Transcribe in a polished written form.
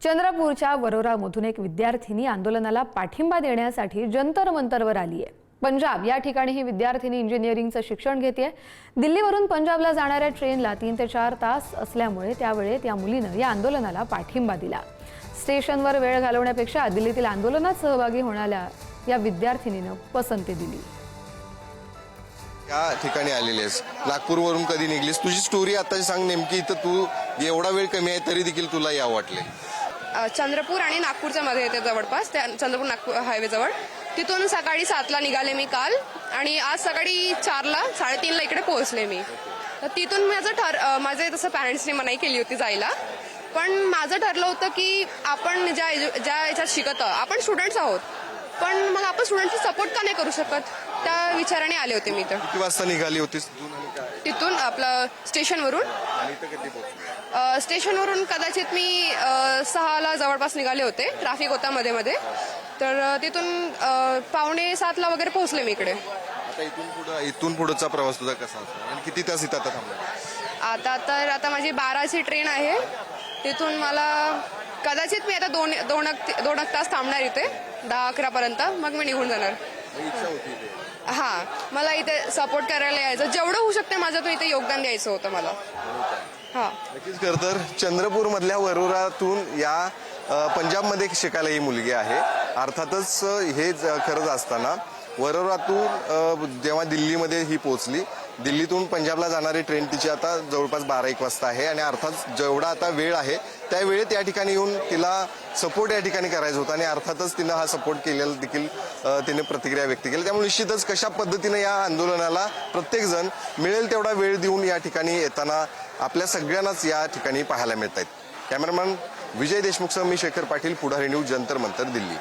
चंद्रपूरच्या वरोरामधून एक विद्यार्थिनी आंदोलनाला पाठिंबा देण्यासाठी जंतर मंतरवर आली आहे। पंजाब या ठिकाणी ही विद्यार्थिनी इंजिनिअरिंगचं शिक्षण घेते। दिल्लीवरून पंजाबला जाणाऱ्या ट्रेनला 3 ते 4 तास असल्यामुळे त्यावेळेत या मुलीनं या आंदोलनाला पाठिंबा दिला। स्टेशनवर वेळ घालवण्यापेक्षा दिल्लीतील आंदोलनात सहभागी होण्याला या विद्यार्थिनीनं पसंती दिली। या ठिकाणी आलेली आहेस, नागपूरवरून कधी निघलीस? तुझी स्टोरी आता सांग नेमकी। इथं तू एवढा वेळ कमी आहे तरी देखील तुला या वाटले? चंद्रपूर आणि नागपूरच्या मध्ये येते जवळपास, त्या चंद्रपूर नागपूर हायवे जवळ। तिथून सकाळी 7ला निघाले मी काल आणि आज सकाळी 4ला 3:30ला इकडे पोहोचले मी। तर तिथून माझे तसं पॅरेंट्सने मनाई केली होती जायला, पण माझं ठरलं होतं की आपण ज्या याच्यात शिकत आहोत, आपण स्टुडंट्स आहोत, पण मग आपण स्टुडंटची सपोर्ट का नाही करू शकत, त्या विचाराने आले होते मी। तर किती वाजता निघाली होतीस तिथून आपलं स्टेशनवरून स्टेशनवरून कदाचित मी 6ला जवळपास निघाले होते। ट्रॅफिक होता मध्ये मध्ये, तर तिथून 6:45ला वगैरे पोहोचले मी इकडे। आता इथून पुढचा प्रवास तुझा कसा असतो आणि किती तास इथं थांबणार? आता माझी 12ची ट्रेन आहे। तिथून मला कदाचित मी आता दोन तास थांबणार इथे 10-11 पर्यंत, मग मी निघून जाणार। हा, मला इथे सपोर्ट करायला यायचं, जेवढं होऊ शकते माझ्यातून इथे योगदान द्यायचं होतं मला। हा, नक्कीच। खरं तर चंद्रपूर मधल्या वरोरातून या पंजाबमध्ये शिकायला ही मुलगी आहे। अर्थातच हे खरंच असताना वरोरातून जेव्हा दिल्लीमध्ये ही पोहोचली, दिल्लीतून पंजाबला जाणारी ट्रेन तिची आता जवळपास 12-1 वाजता आहे आणि अर्थात जेवढा आता वेळ आहे त्या वेळेत या ठिकाणी येऊन तिला सपोर्ट या ठिकाणी करायचा होता आणि अर्थातच तिनं हा सपोर्ट केलेला देखील तिने प्रतिक्रिया व्यक्त केली। त्यामुळे निश्चितच कशा पद्धतीने या आंदोलनाला प्रत्येकजण मिळेल तेवढा वेळ देऊन या ठिकाणी येताना आपल्या सगळ्यांनाच या ठिकाणी पाहायला मिळत आहेत। कॅमेरामॅन विजय देशमुखसह मी शेखर पाटील, पुढारी न्यूज, जंतर मंतर, दिल्ली।